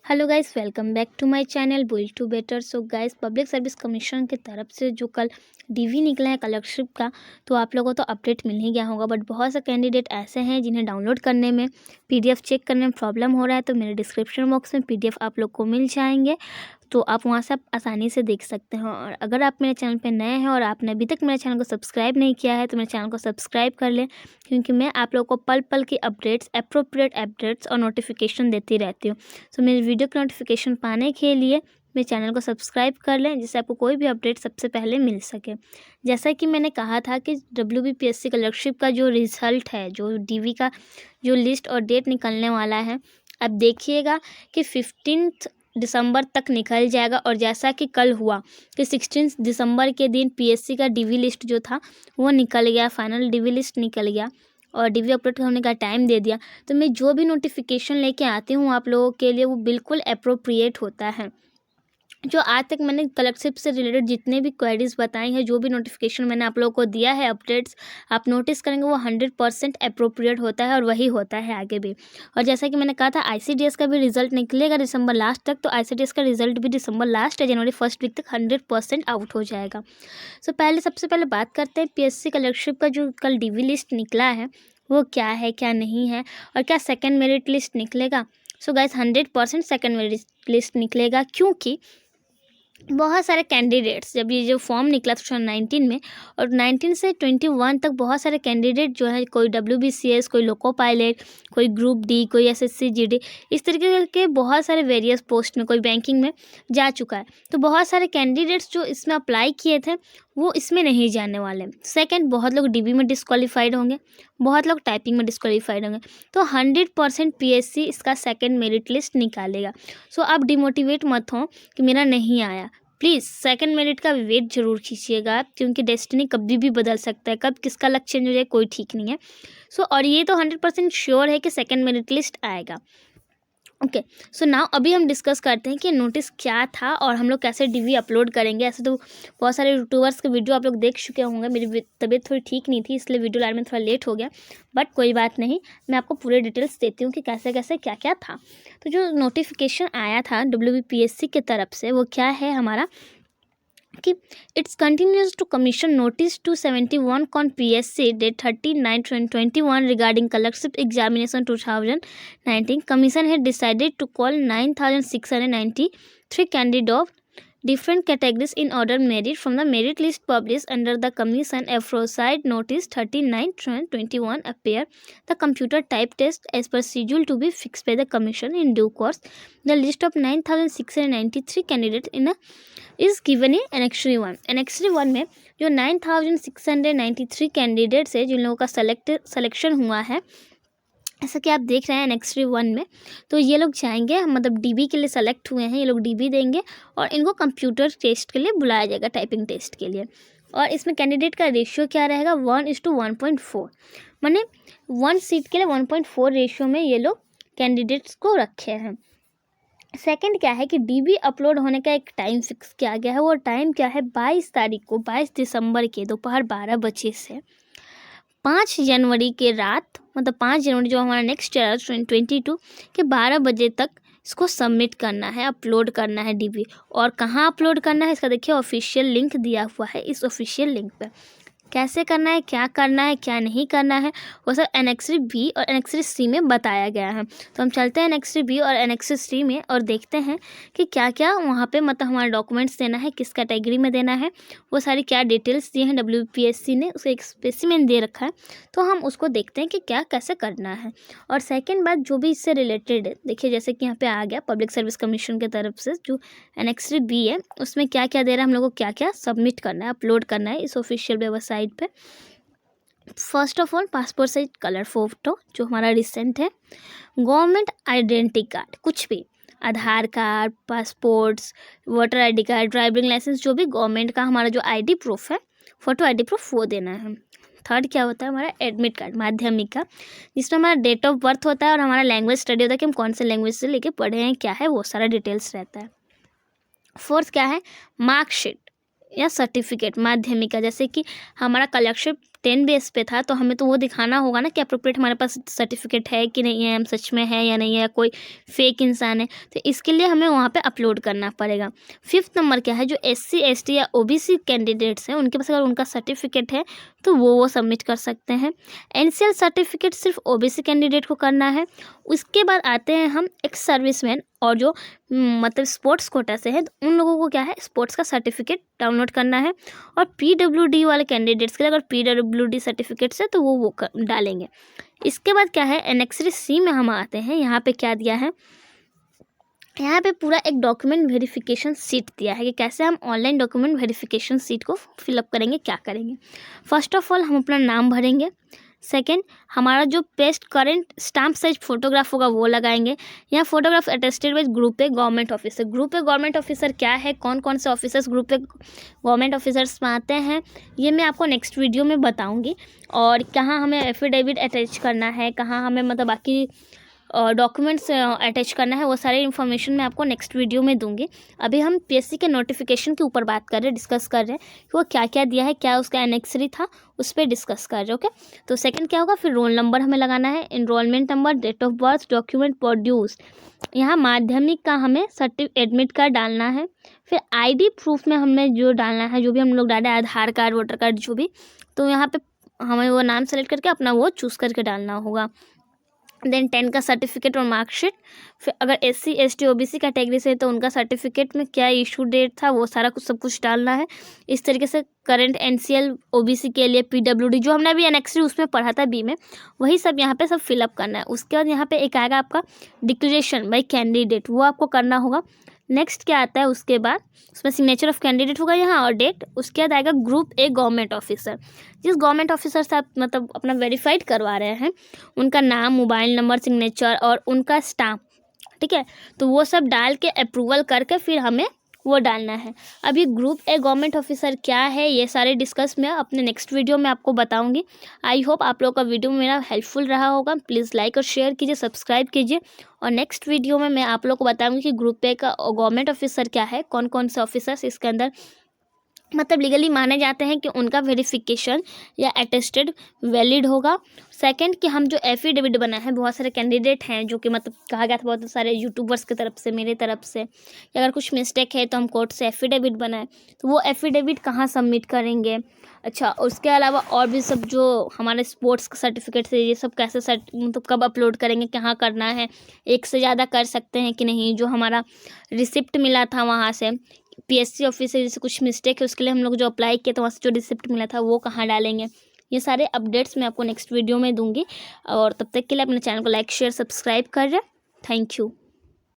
Hello guys, welcome back to my channel build to better. So guys, public service commission की तरफ से जो कल डीवी निकला है कलरशिप का, तो आप लोगों को तो अपडेट मिल ही गया होगा। बट बहुत से कैंडिडेट ऐसे हैं जिन्हें डाउनलोड करने में, पीडीएफ चेक करने में प्रॉब्लम हो रहा है। तो मेरे डिस्क्रिप्शन बॉक्स में पीडीएफ आप लोग को मिल जाएंगे, तो आप वहाँ से आप आसानी से देख सकते हैं। और अगर आप मेरे चैनल पे नए हैं और आपने अभी तक मेरे चैनल को सब्सक्राइब नहीं किया है तो मेरे चैनल को सब्सक्राइब कर लें, क्योंकि मैं आप लोगों को पल पल की अपडेट्स, एप्रोप्रिएट अपडेट्स और नोटिफिकेशन देती रहती हूँ। सो मेरी वीडियो की नोटिफिकेशन पाने के लिए मेरे चैनल को सब्सक्राइब कर लें, जिससे आपको कोई भी अपडेट सबसे पहले मिल सके। जैसा कि मैंने कहा था कि WBPSC क्लर्कशिप का जो रिज़ल्ट है, जो डीवी का जो लिस्ट और डेट निकलने वाला है, अब देखिएगा कि 15 दिसंबर तक निकल जाएगा। और जैसा कि कल हुआ कि 16 दिसंबर के दिन पीएससी का डीवी लिस्ट जो था वो निकल गया, फाइनल डीवी लिस्ट निकल गया और डीवी अपलोड होने का टाइम दे दिया। तो मैं जो भी नोटिफिकेशन लेके आती हूँ आप लोगों के लिए, वो बिल्कुल अप्रोप्रिएट होता है। जो आज तक मैंने कलरशिप से रिलेटेड जितने भी क्वेरीज बताई हैं, जो भी नोटिफिकेशन मैंने आप लोगों को दिया है, अपडेट्स आप नोटिस करेंगे वो 100% अप्रोप्रिएट होता है और वही होता है आगे भी। और जैसा कि मैंने कहा था, आईसीडीएस का भी रिजल्ट निकलेगा दिसंबर लास्ट तक, तो आईसीडीएस का रिजल्ट भी दिसंबर लास्ट या जनवरी फर्स्ट वीक तक 100% आउट हो जाएगा। सो सबसे पहले बात करते हैं पीएससी कलरशिप का जो कल डीवी लिस्ट निकला है वो क्या है, क्या नहीं है, और क्या सेकेंड मेरिट लिस्ट निकलेगा। So guys, 100% second merit list निकलेगा, क्योंकि बहुत सारे कैंडिडेट्स, जब ये जो फॉर्म निकला था 2019 में और 19 से 21 तक बहुत सारे कैंडिडेट जो है, कोई WBCS, कोई लोको पायलट, कोई ग्रुप डी, कोई SSC GD, इस तरीके के बहुत सारे वेरियस पोस्ट में, कोई बैंकिंग में जा चुका है। तो बहुत सारे कैंडिडेट्स जो इसमें अप्लाई किए थे वो इसमें नहीं जाने वाले। सेकंड, बहुत लोग DB में डिस्क्वालीफाइड होंगे, बहुत लोग टाइपिंग में डिस्क्वालीफाइड होंगे। तो 100% PSC इसका सेकेंड मेरिट लिस्ट निकालेगा। सो आप डिमोटिवेट मत हो कि मेरा नहीं आया। प्लीज़ सेकंड मेरिट का वेट जरूर खींचिएगा, क्योंकि डेस्टिनी कभी भी बदल सकता है, कब किसका लक चेंज हो जाए कोई ठीक नहीं है। और ये तो 100% श्योर है कि सेकंड मेरिट लिस्ट आएगा। ओके, सो नाउ अभी हम डिस्कस करते हैं कि नोटिस क्या था और हम लोग कैसे डीवी अपलोड करेंगे। ऐसे तो बहुत सारे यूट्यूबर्स के वीडियो आप लोग देख चुके होंगे। मेरी तबीयत थोड़ी ठीक नहीं थी, इसलिए वीडियो लाने में थोड़ा लेट हो गया, बट कोई बात नहीं, मैं आपको पूरे डिटेल्स देती हूँ कि कैसे कैसे क्या क्या था। तो जो नोटिफिकेशन आया था WBPSC की तरफ से वो क्या है हमारा, कि it's continues to commission notice 271 कॉन PSC date 30/9/2021 regarding scholarship examination 2019. Commission had decided to call 9,693 candidates of different categories in order merit from the merit list published under the commission aforesaid notice 39/2021 appear the computer type test as per schedule to be fixed by the commission in due course. The list of 9,693 candidates in a is given in Annexure 1. Annexure 1 में जो 9,693 candidates है, जिन लोगों का selection हुआ है, ऐसा कि आप देख रहे हैं Annexure 1 में, तो ये लोग जाएंगे, मतलब डीबी के लिए सेलेक्ट हुए हैं, ये लोग डीबी देंगे और इनको कंप्यूटर टेस्ट के लिए बुलाया जाएगा, टाइपिंग टेस्ट के लिए। और इसमें कैंडिडेट का रेशियो क्या रहेगा, 1:1.4, माने 1 सीट के लिए 1.4 रेशियो में ये लोग कैंडिडेट्स को रखे हैं। सेकंड क्या है कि डीबी अपलोड होने का एक टाइम फिक्स किया गया है। वो टाइम क्या है, 22 तारीख को, 22 दिसंबर के दोपहर 12 बजे से 5 जनवरी के रात, मतलब 5 जनवरी जो हमारा नेक्स्ट ईयर 2022 के 12 बजे तक इसको सबमिट करना है, अपलोड करना है डीबी। और कहाँ अपलोड करना है इसका देखिए, ऑफिशियल लिंक दिया हुआ है। इस ऑफिशियल लिंक पे कैसे करना है, क्या नहीं करना है, वो सब Annexure B और Annexure C में बताया गया है। तो हम चलते हैं Annexure B और Annexure C में और देखते हैं कि क्या क्या वहाँ पे, मतलब हमारा डॉक्यूमेंट्स देना है, किस कैटेगरी में देना है, वो सारी क्या डिटेल्स दिए हैं। WBPSC ने उसका एक स्पेसिमेन दे रखा है, तो हम उसको देखते हैं कि क्या कैसे करना है। और सेकेंड बात जो भी इससे रिलेटेड है, देखिए जैसे कि यहाँ पे आ गया पब्लिक सर्विस कमीशन की तरफ से जो Annexure B है, उसमें क्या क्या दे रहा है, हम लोग को क्या क्या सबमिट करना है, अपलोड करना है इस ऑफिशियल वेबसाइट पे। First of all, passport size colour photo जो हमारा रिसेंट है, गवर्नमेंट आइडेंटिटी कार्ड, कुछ भी, Aadhaar card, passports, voter ID card, driving licence, जो भी गवर्नमेंट का हमारा जो ID प्रूफ है, फोटो ID प्रूफ, वो देना है। थर्ड क्या होता है हमारा, एडमिट कार्ड माध्यमिक का, जिसमें हमारा डेट ऑफ बर्थ होता है और हमारा लैंग्वेज स्टडी होता है कि हम कौन से लैंग्वेज से लेके पढ़े हैं, क्या है, वो सारा डिटेल्स रहता है। फोर्थ क्या है, मार्कशीट या सर्टिफिकेट माध्यमिक का, जैसे कि हमारा कलरशिप 10 बेस पे था, तो हमें तो वो दिखाना होगा ना कि अप्रोप्रिएट हमारे पास सर्टिफिकेट है कि नहीं है, हम सच में है या नहीं है, कोई फेक इंसान है, तो इसके लिए हमें वहाँ पे अपलोड करना पड़ेगा। 5th नंबर क्या है, जो SC ST या OBC कैंडिडेट्स हैं उनके पास अगर उनका सर्टिफिकेट है तो वो सबमिट कर सकते हैं। NCL सर्टिफिकेट सिर्फ OBC कैंडिडेट को करना है। उसके बाद आते हैं हम एक्स सर्विसमैन और जो मतलब स्पोर्ट्स कोटा से है, तो उन लोगों को क्या है, स्पोर्ट्स का सर्टिफिकेट डाउनलोड करना है। और PWD वाले कैंडिडेट्स के लिए अगर PWD सर्टिफिकेट्स है तो वो डालेंगे। इसके बाद क्या है, एनेक्सरी C में हम आते हैं। यहाँ पे क्या दिया है, यहाँ पे पूरा एक डॉक्यूमेंट वेरिफिकेशन सीट दिया है कि कैसे हम ऑनलाइन डॉक्यूमेंट वेरिफिकेशन सीट को फिलअप करेंगे, क्या करेंगे। फर्स्ट ऑफ ऑल हम अपना नाम भरेंगे। सेकेंड, हमारा जो paste current stamp size photograph होगा वो लगाएंगे। यहाँ photograph attested bye group A government officer. Group A government officer क्या है, कौन कौन से officers group A government officers में आते हैं, ये मैं आपको नेक्स्ट वीडियो में बताऊँगी। और कहाँ हमें एफिडेविट अटैच करना है, कहाँ हमें मतलब बाकी डॉक्यूमेंट्स अटैच करना है, वो सारी इन्फॉर्मेशन मैं आपको नेक्स्ट वीडियो में दूंगी। अभी हम PSC के नोटिफिकेशन के ऊपर बात कर रहे हैं, डिस्कस कर रहे हैं कि वो क्या क्या दिया है, क्या उसका एनेक्सरी था, उस पर डिस्कस कर रहे हैं। ओके, तो सेकंड क्या होगा, फिर रोल नंबर हमें लगाना है, enrollment number, date of birth, document produce. यहाँ माध्यमिक का हमें एडमिट कार्ड डालना है। फिर ID प्रूफ में हमें जो डालना है, जो भी हम लोग डालें, आधार कार्ड, वोटर कार्ड, जो भी, तो यहाँ पे हमें वो नाम सेलेक्ट करके अपना वो चूज़ करके डालना होगा। देन 10 का सर्टिफिकेट और मार्कशीट। फिर अगर SC ST OBC कैटेगरी से है तो उनका सर्टिफिकेट में क्या इशू डेट था, वो सारा कुछ सब कुछ डालना है। इस तरीके से करंट NCL OBC के लिए PWD जो हमने अभी एनेक्सरी उसमें पढ़ा था B में, वही सब यहाँ पे सब फिलअप करना है। उसके बाद यहाँ पे एक आएगा आपका डिक्लेरेशन बाय कैंडिडेट, वो आपको करना होगा। नेक्स्ट क्या आता है, उसके बाद उसमें सिग्नेचर ऑफ कैंडिडेट होगा यहाँ और डेट। उसके बाद आएगा ग्रुप ए गवर्नमेंट ऑफिसर। जिस गवर्नमेंट ऑफिसर से आप मतलब अपना वेरीफाइड करवा रहे हैं, उनका नाम, मोबाइल नंबर, सिग्नेचर और उनका स्टाम्प, ठीक है, तो वो सब डाल के अप्रूवल करके फिर हमें वो डालना है। अब ये ग्रुप ए गवर्नमेंट ऑफिसर क्या है, ये सारे डिस्कस मैं अपने नेक्स्ट वीडियो में आपको बताऊंगी। आई होप आप लोगों का वीडियो मेरा हेल्पफुल रहा होगा। प्लीज़ लाइक और शेयर कीजिए, सब्सक्राइब कीजिए। और नेक्स्ट वीडियो में मैं आप लोगों को बताऊंगी कि ग्रुप ए का गवर्नमेंट ऑफिसर क्या है, कौन कौन से ऑफिसर्स इसके अंदर मतलब लीगली माने जाते हैं कि उनका वेरिफिकेशन या अटेस्टेड वैलिड होगा। सेकंड कि हम जो एफिडेविट बना है, बहुत सारे कैंडिडेट हैं जो कि मतलब कहा गया था बहुत सारे यूट्यूबर्स की तरफ से, मेरे तरफ से, कि अगर कुछ मिस्टेक है तो हम कोर्ट से एफिडेविट बनाए, तो वो एफिडेविट कहाँ सबमिट करेंगे। अच्छा, उसके अलावा और भी सब जो हमारे स्पोर्ट्स का सर्टिफिकेट है, ये सब कैसे मतलब कब अपलोड करेंगे, कहाँ करना है, एक से ज़्यादा कर सकते हैं कि नहीं, जो हमारा रिसिप्ट मिला था वहाँ से PSC ऑफिस से, जैसे कुछ मिस्टेक है उसके लिए हम लोग जो अप्लाई किए तो वहाँ से जो रिसिप्ट मिला था वो कहाँ डालेंगे, ये सारे अपडेट्स मैं आपको नेक्स्ट वीडियो में दूंगी। और तब तक के लिए अपने चैनल को लाइक शेयर सब्सक्राइब कर रहे हैं। Thank you.